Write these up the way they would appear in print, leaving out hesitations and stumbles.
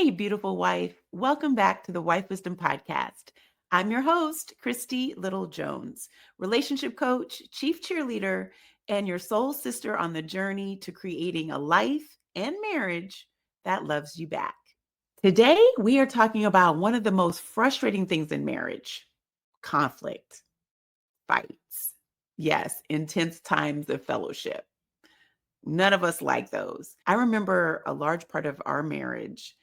Hey, beautiful wife. Welcome back to the Wife Wisdom Podcast. I'm your host, Christy Little Jones, relationship coach, chief cheerleader, and your soul sister on the journey to creating a life and marriage that loves you back. Today, we are talking about one of the most frustrating things in marriage: conflict, fights. Yes, intense times of fellowship. None of us like those. I remember a large part of our marriage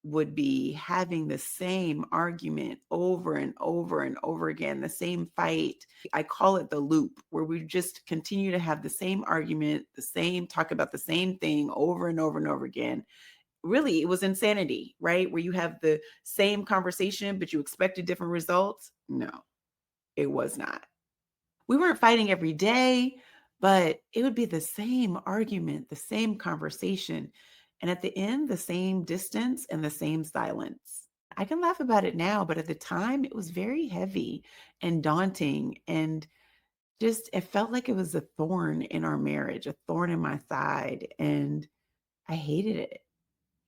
would be having the same argument over and over and over again, the same fight. I call it the loop, where we just continue to have the same argument, talk about the same thing over and over and over again. Really, it was insanity, right? Where you have the same conversation, but you expected different results. No, it was not. We weren't fighting every day, but it would be the same argument, the same conversation. And at the end, the same distance and the same silence. I can laugh about it now, but at the time, it was very heavy and daunting. And just, it felt like it was a thorn in our marriage, a thorn in my side. And I hated it.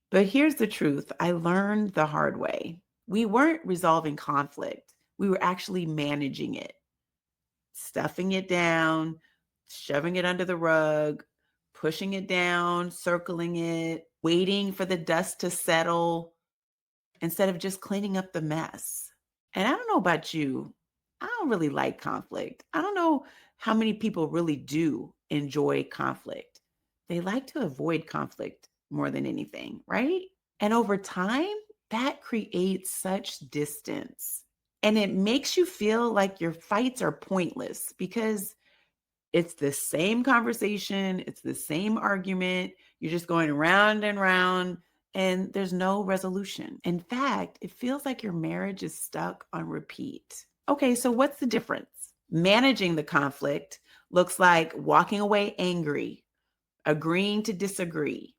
But here's the truth: I learned the hard way. We weren't resolving conflict, we were actually managing it, stuffing it down, shoving it under the rug, pushing it down, circling it, waiting for the dust to settle instead of just cleaning up the mess. And I don't know about you, I don't really like conflict. I don't know how many people really do enjoy conflict. They like to avoid conflict more than anything, right? And over time, that creates such distance. And it makes you feel like your fights are pointless because it's the same conversation, it's the same argument. You're just going round and round, and there's no resolution. In fact, it feels like your marriage is stuck on repeat. Okay, so what's the difference? Managing the conflict looks like walking away angry, agreeing to disagree,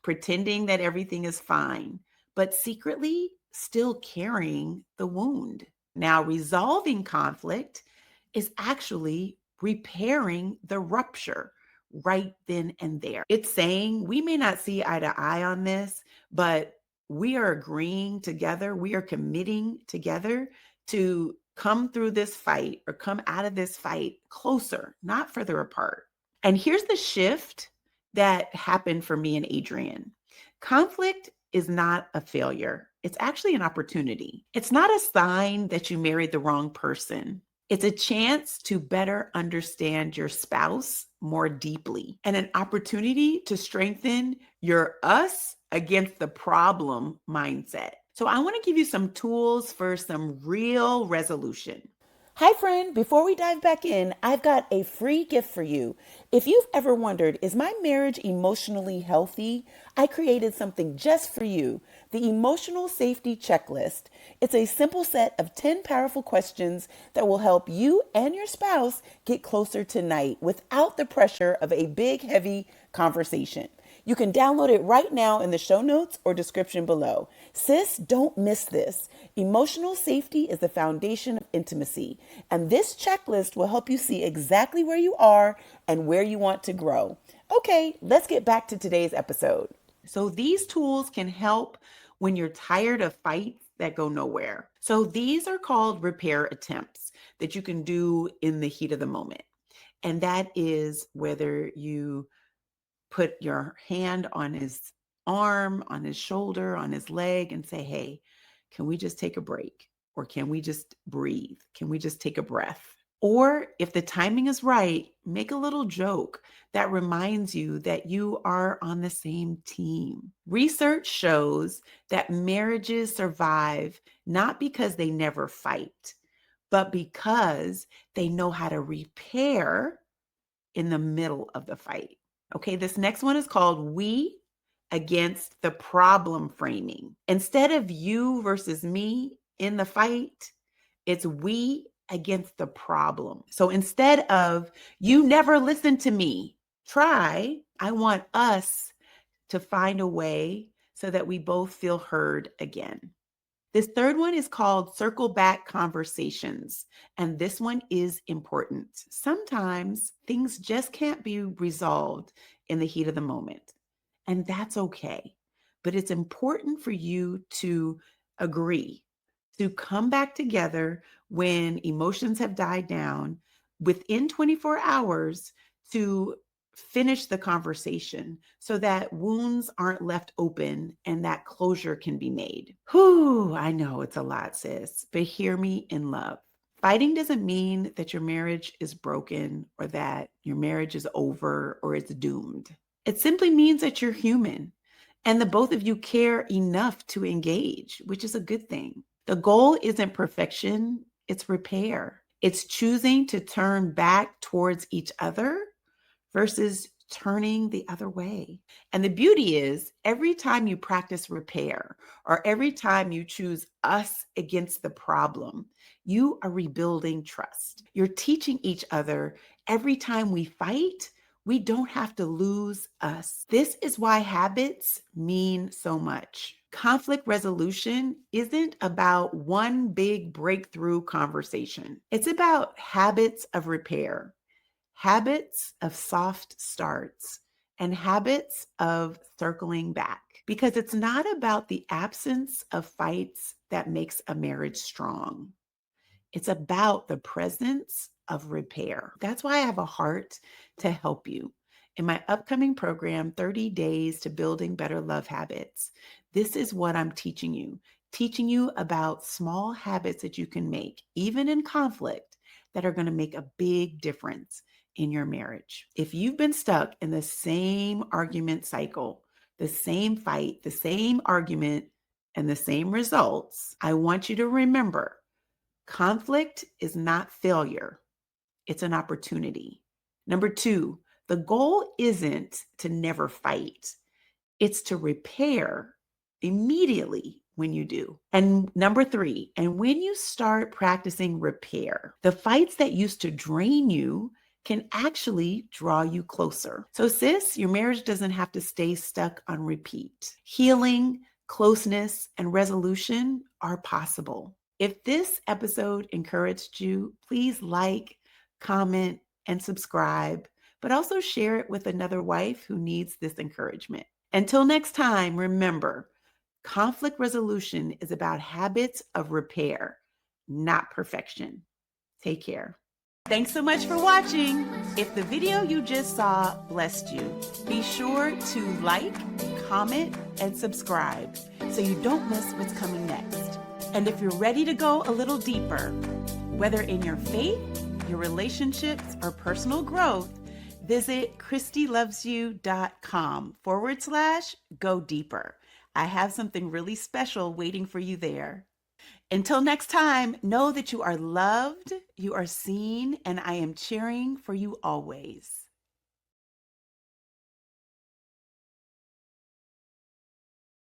pretending that everything is fine, but secretly still carrying the wound. Now, resolving conflict is actually repairing the rupture right then and there. It's saying we may not see eye to eye on this, but we are agreeing together, we are committing together to come through this fight or come out of this fight closer, not further apart. And here's the shift that happened for me and Adrian. Conflict is not a failure. It's actually an opportunity. It's not a sign that you married the wrong person. It's a chance to better understand your spouse more deeply and an opportunity to strengthen your us against the problem mindset. So I want to give you some tools for some real resolution. Hi, friend. Before we dive back in, I've got a free gift for you. If you've ever wondered, is my marriage emotionally healthy? I created something just for you, the Emotional Safety Checklist. It's a simple set of 10 powerful questions that will help you and your spouse get closer tonight without the pressure of a big, heavy conversation. You can download it right now in the show notes or description below. Sis, don't miss this. Emotional safety is the foundation of intimacy, and this checklist will help you see exactly where you are and where you want to grow. Okay, let's get back to today's episode. So these tools can help when you're tired of fights that go nowhere. So these are called repair attempts that you can do in the heat of the moment. And that is whether you put your hand on his arm, on his shoulder, on his leg, and say, hey, can we just take a break? Or can we just breathe? Can we just take a breath? Or if the timing is right, make a little joke that reminds you that you are on the same team. Research shows that marriages survive not because they never fight, but because they know how to repair in the middle of the fight. Okay, this next one is called we against the problem framing. Instead of you versus me in the fight, it's we against the problem. So instead of you never listen to me, I want us to find a way so that we both feel heard again. This third one is called circle back conversations. And this one is important. Sometimes things just can't be resolved in the heat of the moment. And that's okay. but it's important for you to agree, to come back together when emotions have died down within 24 hours to finish the conversation so that wounds aren't left open and that closure can be made. Whew, I know it's a lot, sis, but hear me in love. Fighting doesn't mean that your marriage is broken or that your marriage is over or it's doomed. It simply means that you're human and the both of you care enough to engage, which is a good thing. The goal isn't perfection, it's repair. It's choosing to turn back towards each other versus turning the other way. And the beauty is, every time you practice repair or every time you choose us against the problem, you are rebuilding trust. You're teaching each other every time we fight, we don't have to lose us. This is why habits mean so much. Conflict resolution isn't about one big breakthrough conversation. It's about habits of repair, habits of soft starts, and habits of circling back. Because it's not about the absence of fights that makes a marriage strong. It's about the presence of repair. That's why I have a heart to help you. In my upcoming program, 30 Days to Building Better Love Habits, this is what I'm teaching you about small habits that you can make, even in conflict, that are going to make a big difference in your marriage. If you've been stuck in the same argument cycle, the same fight, the same argument, and the same results, I want you to remember conflict is not failure, it's an opportunity. Number two, the goal isn't to never fight, it's to repair immediately when you do. And number three, and when you start practicing repair, the fights that used to drain you can actually draw you closer. So, sis, your marriage doesn't have to stay stuck on repeat. Healing, closeness, and resolution are possible. If this episode encouraged you, please like, comment, and subscribe, but also share it with another wife who needs this encouragement. Until next time, remember, conflict resolution is about habits of repair, not perfection. Take care. Thanks so much for watching. If the video you just saw blessed you, be sure to like, comment, and subscribe so you don't miss what's coming next. And if you're ready to go a little deeper, whether in your faith, your relationships, or personal growth, visit ChristyLovesYou.com/go deeper. I have something really special waiting for you there. Until next time, know that you are loved, you are seen, and I am cheering for you always.